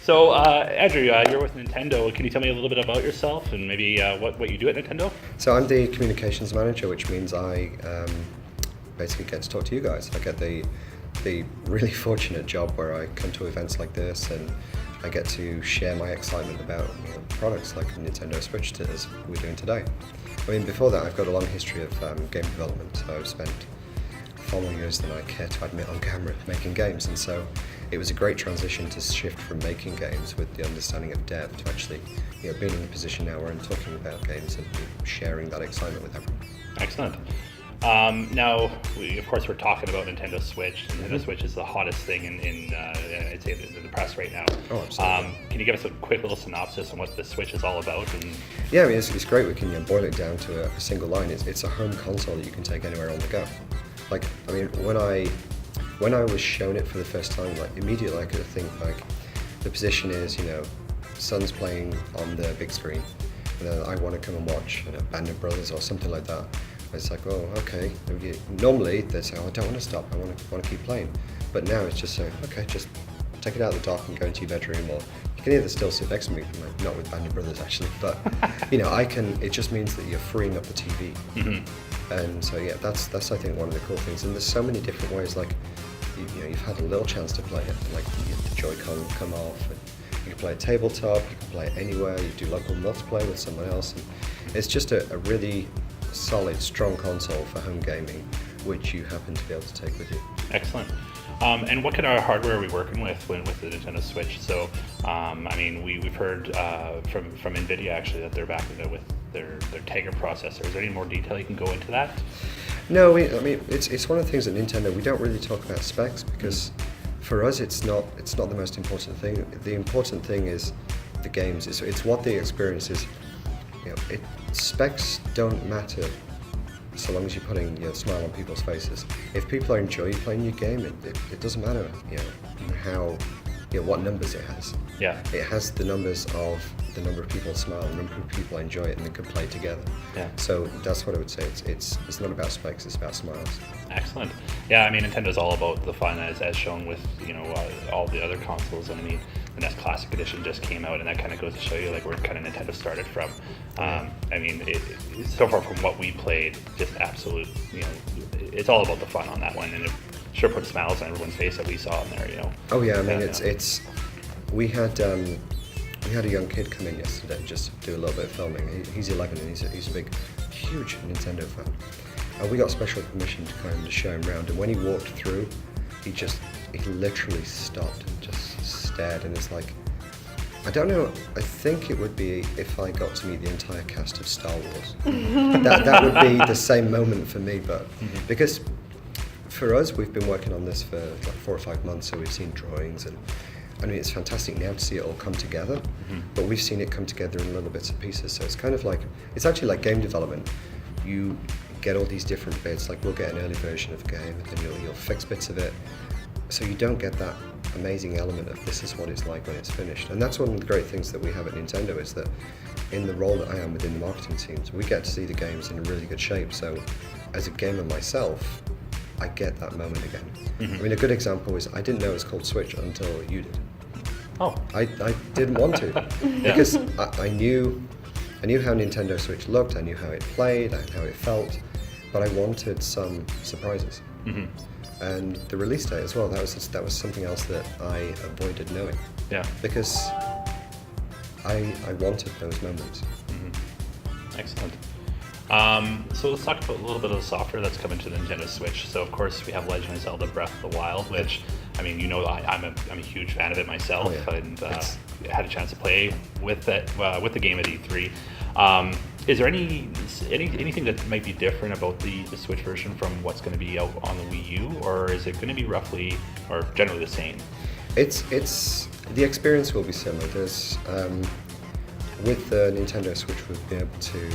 So, Andrew, you're with Nintendo. Can you tell me a little bit about yourself and maybe what you do at Nintendo? So I'm the communications manager, which means I basically get to talk to you guys. I get the really fortunate job where I come to events like this and I get to share my excitement about products like Nintendo Switch as we're doing today. I mean, before that, I've got a long history of game development. So I've spent far more years than I care to admit on camera making games, and so it was a great transition to shift from making games with the understanding of dev to actually being in the position now where I'm talking about games and sharing that excitement with everyone. Excellent. Now, of course, we're talking about Nintendo Switch. Nintendo Switch is the hottest thing in I'd say the press right now. Oh, absolutely. Can you give us a quick little synopsis on what the Switch is all about? Yeah, I mean, it's great. We can boil it down to a single line. It's a home console that you can take anywhere on the go. Like, I mean, when I was shown it for the first time, like immediately I could think like, the position is, son's playing on the big screen, and then I want to come and watch Band of Brothers or something like that. It's like, oh, okay. Normally they'd say, oh, I don't want to stop. I want to keep playing. But now it's just saying, okay, just take it out of the dock and go into your bedroom, or you can either still sit next to me, like, not with Band of Brothers actually, but I can. It just means that you're freeing up the TV. Mm-hmm. And so yeah, that's I think one of the cool things. And there's so many different ways. Like you've had a little chance to play it. Like the Joy-Con come off. And you can play it tabletop. You can play it anywhere. You do local multiplayer with someone else. And it's just a really solid, strong console for home gaming, which you happen to be able to take with you. Excellent. And what kind of hardware are we working with the Nintendo Switch? So, I mean, we've heard from NVIDIA actually that they're back with their Tegra processor. Is there any more detail you can go into that? No, I mean it's one of the things at Nintendo we don't really talk about specs because for us it's not the most important thing. The important thing is the games. It's what the experience is. Specs don't matter so long as you're putting a smile on people's faces. If people are enjoying playing your game, it doesn't matter how what numbers it has. Yeah. It has the numbers of the number of people smile, the number of people enjoy it, and they can play together. Yeah. So that's what I would say. It's not about specs, it's about smiles. Excellent. Yeah, I mean, Nintendo's all about the fun, as shown with all the other consoles. And I mean, the NES Classic Edition just came out, and that kind of goes to show you like where kind of Nintendo started from. I mean, so far from what we played, just absolute. It's all about the fun on that one, and it sure put smiles on everyone's face that we saw in there. Oh yeah, I mean, it's we had a young kid come in yesterday just to do a little bit of filming. He's 11 and he's a big, huge Nintendo fan. And we got special permission to kind of show him around. And when he walked through, he literally stopped and just stared. And it's like, I don't know. I think it would be if I got to meet the entire cast of Star Wars. that would be the same moment for me. But because for us, we've been working on this for like 4 or 5 months, so we've seen drawings and. I mean, it's fantastic now to see it all come together, but we've seen it come together in little bits and pieces. So it's kind of like, it's actually like game development. You get all these different bits, like we'll get an early version of a game, and then you'll fix bits of it. So you don't get that amazing element of this is what it's like when it's finished. And that's one of the great things that we have at Nintendo is that in the role that I am within the marketing teams, we get to see the games in a really good shape. So as a gamer myself, I get that moment again. I mean, a good example is I didn't know it was called Switch until you did. Oh. I didn't want to because I knew how Nintendo Switch looked, I knew how it played, how it felt, but I wanted some surprises. And the release date as well, that was something else that I avoided knowing. Yeah. Because I wanted those moments. Excellent. So let's talk about a little bit of the software that's coming to the Nintendo Switch. So of course we have Legend of Zelda Breath of the Wild, which I mean, I'm a huge fan of it myself, and had a chance to play with the game at E3. Is there anything that might be different about the Switch version from what's going to be out on the Wii U, or is it going to be roughly or generally the same? It's the experience will be similar. There's with the Nintendo Switch, we've been able to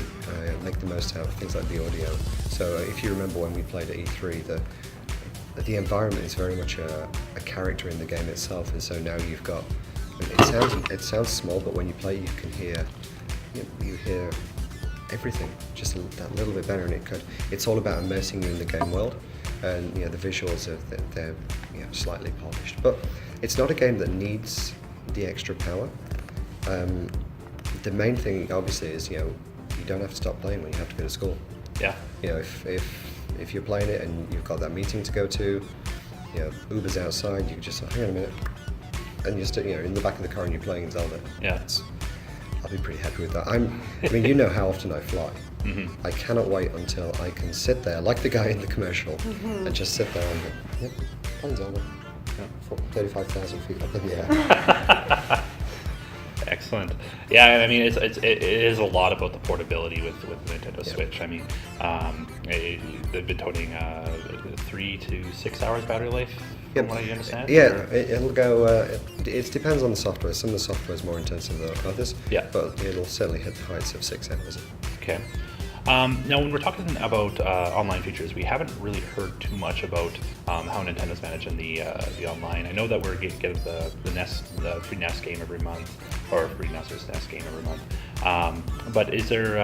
make the most out of things like the audio. So if you remember when we played at E3, the environment is very much a character in the game itself, and so now you've got. It sounds small, but when you play, you can hear you hear everything just that little bit better, and it's all about immersing you in the game world, and the visuals they're slightly polished, but it's not a game that needs the extra power. The main thing, obviously, is you don't have to stop playing when you have to go to school. Yeah. If you're playing it and you've got that meeting to go to, Uber's outside, you can just say, hang on a minute, and you're still, in the back of the car and you're playing Zelda. Yeah. I'll be pretty happy with that. I mean, you know how often I fly. I cannot wait until I can sit there, like the guy in the commercial, and just sit there and go, yep, playing Zelda. 35,000 feet up in the air. Excellent. Yeah, I mean, it is a lot about the portability with the Nintendo Switch. I mean, they've been toting 3 to 6 hours battery life, from what I understand. Yeah, it'll go. It depends on the software. Some of the software is more intensive than others. Yeah. But it'll certainly hit the heights of 6 hours. Okay. Now, when we're talking about online features, we haven't really heard too much about how Nintendo's managing the online. I know that we're getting the free NES game every month, or free NES or SNES game every month. But is there?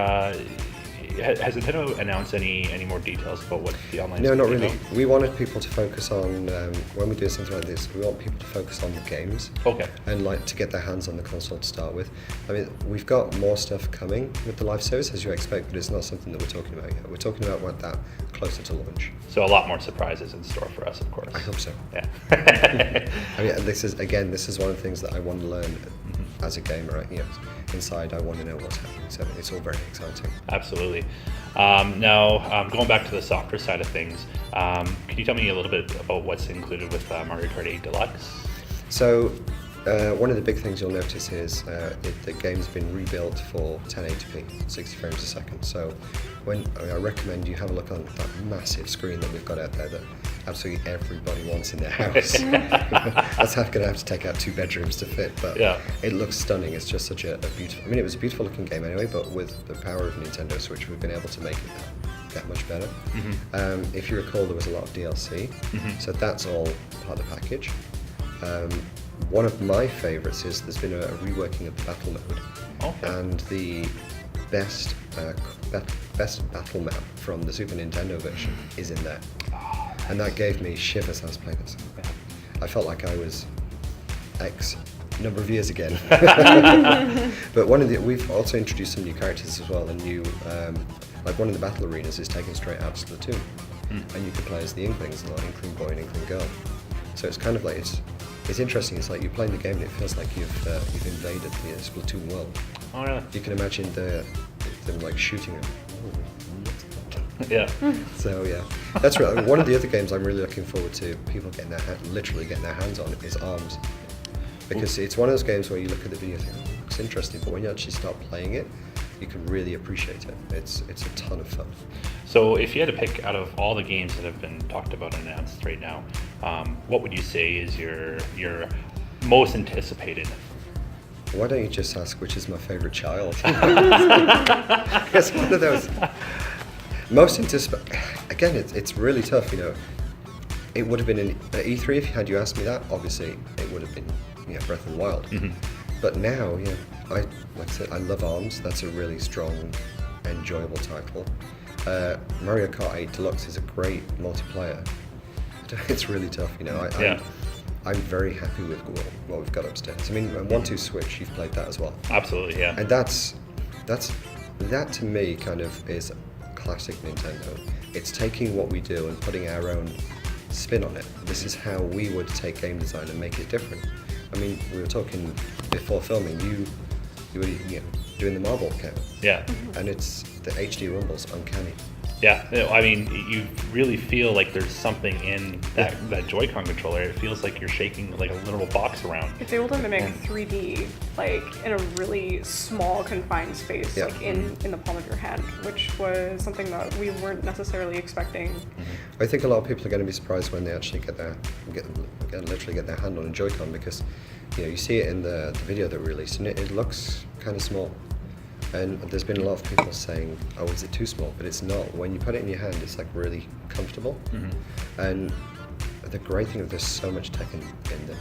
Has Nintendo announced any more details about what the online? No, not really. We wanted people to focus on when we do something like this. We want people to focus on the games. Okay. And to get their hands on the console to start with. I mean, we've got more stuff coming with the live service, as you expect, but it's not something that we're talking about yet. We're talking about that closer to launch. So a lot more surprises in store for us, of course. I hope so. Yeah. I mean, this is one of the things that I want to learn as a gamer. Inside, I want to know what's happening. So it's all very exciting. Absolutely. Now, going back to the software side of things, can you tell me a little bit about what's included with Mario Kart 8 Deluxe? So, one of the big things you'll notice is the game's been rebuilt for 1080p, 60 frames a second. So, I recommend you have a look on that massive screen that we've got out there that absolutely everybody wants in their house. That's going to have to take out 2 bedrooms to fit, but it looks stunning. It's just such a beautiful. I mean, it was a beautiful looking game anyway, but with the power of Nintendo Switch, we've been able to make it that much better. If you recall, there was a lot of DLC, so that's all part of the package. One of my favourites is there's been a reworking of the battle mode, and the best battle map from the Super Nintendo version is in there, and that gave me shivers as I was playing this. I felt like I was X number of years again. But we've also introduced some new characters as well, and new like one of the battle arenas is taken straight out of Splatoon, and you can play as the Inklings, like Inkling Boy and Inkling Girl. So it's kind of like it's interesting. It's like you're playing the game and it feels like you've invaded the Splatoon world. Oh, really? You can imagine them like shooting them. Yeah. So yeah, that's right. I mean, one of the other games I'm really looking forward to people literally getting their hands on is ARMS, because it's one of those games where you look at the video and think, oh, it looks interesting, but when you actually start playing it, you can really appreciate it. It's a ton of fun. So if you had to pick out of all the games that have been talked about and announced right now, what would you say is your most anticipated? Why don't you just ask which is my favorite child? It's one of those. Most anticipated. Again, it's really tough. It would have been an E3 if you asked me that. Obviously, it would have been Breath of the Wild. But now, like I said, I love ARMS. That's a really strong, enjoyable title. Mario Kart 8 Deluxe is a great multiplayer. It's really tough. I'm very happy with what we've got upstairs. I mean, 1-2 Switch, you've played that as well. Absolutely, yeah. And that to me kind of is classic Nintendo. It's taking what we do and putting our own spin on it. This is how we would take game design and make it different. I mean, we were talking before filming, you were doing the marble count. Yeah. And it's the HD rumbles uncanny. Yeah, I mean, you really feel like there's something in that Joy-Con controller. It feels like you're shaking like a little box around. It's able to mimic 3D, like in a really small, confined space, like in the palm of your hand, which was something that we weren't necessarily expecting. I think a lot of people are going to be surprised when they actually literally get their hand on a Joy-Con, because you see it in the video that we released, and it looks kind of small. And there's been a lot of people saying, oh, is it too small? But it's not. When you put it in your hand, it's like really comfortable. And the great thing is there's so much tech in them.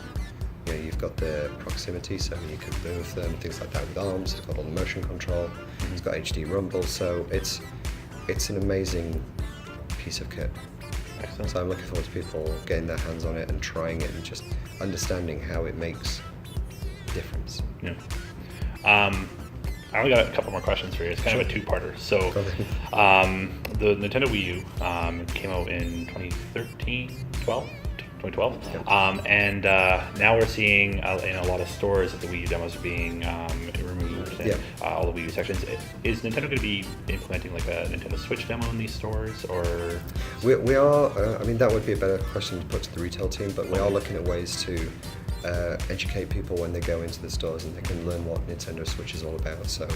You've got the proximity, so you can move them, things like that with ARMS. It's got all the motion control. It's got HD rumble. So it's an amazing piece of kit. Excellent. So I'm looking forward to people getting their hands on it and trying it and just understanding how it makes difference. Yeah. I only got a couple more questions for you. It's kind of a two-parter. So, Go ahead. the Nintendo Wii U came out in 2012. And now we're seeing in a lot of stores that the Wii U demos are being removed and Yeah. all the Wii U sections. Is Nintendo going to be implementing like a Nintendo Switch demo in these stores, or? We are, I mean, that would be a better question to put to the retail team, but we are looking at ways to educate people when they go into the stores and they can learn what Nintendo Switch is all about. So,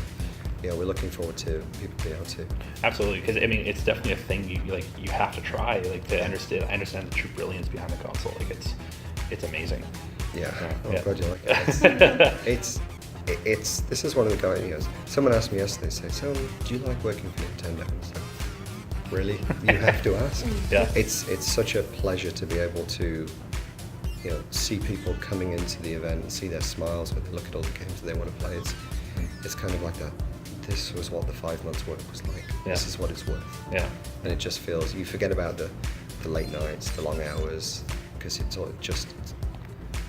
yeah, we're looking forward to people being able to. Absolutely, because I mean, it's definitely a thing you have to try to understand. I understand the true brilliance behind the console. Like it's amazing. Yeah, oh, Yeah. glad you like it. It's this is one of the guys. You know, someone asked me yesterday, say, "So, do you like working for Nintendo?" And it's like, really? You have to ask. Yeah. It's such a pleasure to be able to, you know, see people coming into the event and see their smiles when they look at all the games that they want to play. It's kind of like that. This was what the 5 months work was like. Yeah. This is what it's worth. Yeah. And it just feels, you forget about the late nights, the long hours, because it's all just,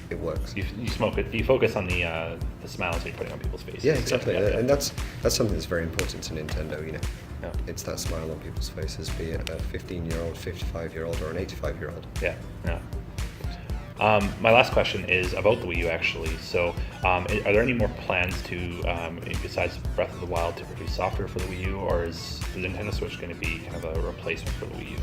it works. You smoke it. You focus on the smiles that you're putting on people's faces. Yeah, exactly. Yeah, yeah. And that's something that's very important to Nintendo, you know. Yeah. It's that smile on people's faces, be it a 15-year-old, 55-year-old, or an 85-year-old. Yeah, yeah. My last question is about the Wii U, actually. So, are there any more plans to, besides Breath of the Wild, to produce software for the Wii U, or is the Nintendo Switch going to be kind of a replacement for the Wii U?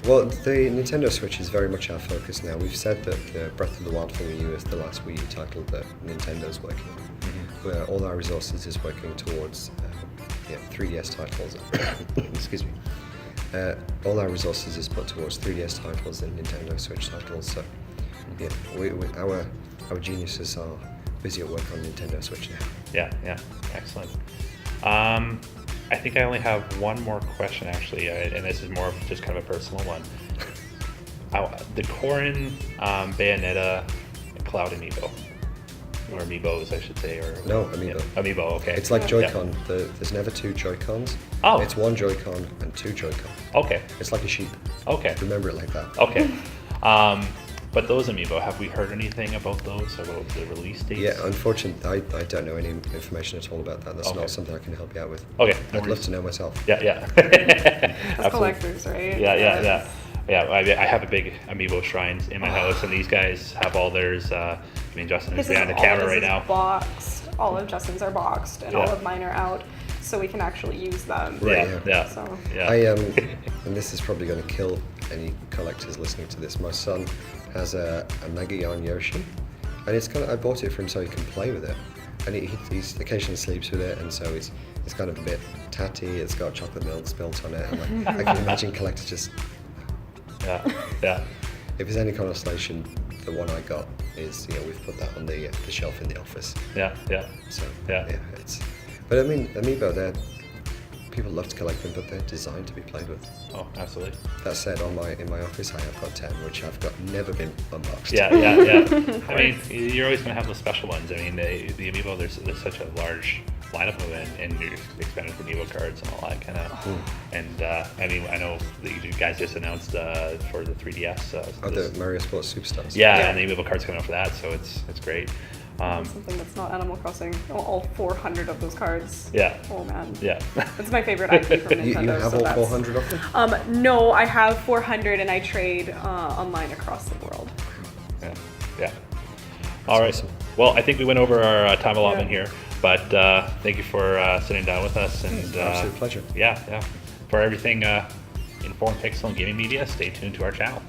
Well, the Nintendo Switch is very much our focus now. We've said that Breath of the Wild for Wii U is the last Wii U title that Nintendo's working on. Where all our resources is working towards 3DS titles. Excuse me. All our resources is put towards 3DS titles and Nintendo Switch titles. So, yeah, our geniuses are busy at work on Nintendo Switch now. Yeah, yeah, excellent. I think I only have one more question, actually, and this is more of just kind of a personal one. The Corrin, Bayonetta, Cloud Amiibo, or Amiibos, I should say, or No, Amiibo. Yeah, Amiibo, okay. It's like Yeah. Joy-Con. There's never two Joy-Cons. Oh. It's one Joy-Con and two Joy-Con. Okay, It's like a sheep. okay, Remember it like that. okay. But those Amiibo, have we heard anything about those, about the release dates? Yeah, unfortunately, I don't know any information at all about that. That's Okay. not something I can help you out with. Okay, no I'd love worries. to know myself. Yeah, yeah. As Absolutely. collectors, right? Yeah, yeah, yeah. Yeah, I have a big Amiibo shrine in my house, and these guys have all theirs. I mean, Justin is This is behind the all camera this right is now. boxed. All of Justin's are boxed, and all Yeah. of mine are out, so we can actually use them. Right. Yeah, yeah, So- yeah. I and this is probably going to kill any collectors listening to this. My son has a Mega Yarn Yoshi, and it's kind of, I bought it for him so he can play with it, and he's occasionally sleeps with it, and so it's kind of a bit tatty. It's got chocolate milk spilt on it, and like, I can imagine collectors just. Yeah, yeah. If there's any consolation, the one I got is, you know, we've put that on the shelf in the office. Yeah, yeah. So Yeah. it's. But I mean, Amiibo, people love to collect them, but they're designed to be played with. Oh, absolutely. That said, in my office, I have got 10, which I've got never been unboxed. Yeah, yeah, yeah. I mean, you're always going to have those special ones. I mean, the Amiibo, there's such a large lineup of them, and you're expanded for Amiibo cards and all that kind of. And I mean, I know that you guys just announced for the 3DS. Oh, the Mario Sports Superstars. yeah, Yeah. and the Amiibo cards coming out for that, so it's great. Something that's not Animal Crossing. All 400 of those cards. Yeah. Oh man. Yeah. It's my favorite IP from Nintendo. You have so all that's- 400 of them? No, I have 400 and I trade online across the world. Yeah. Yeah. All right. awesome. Well, I think we went over our time allotment Yeah. here, but thank you for sitting down with us. And Absolute pleasure. Yeah, yeah. For everything Informed Pixel and Gaming Media, stay tuned to our channel.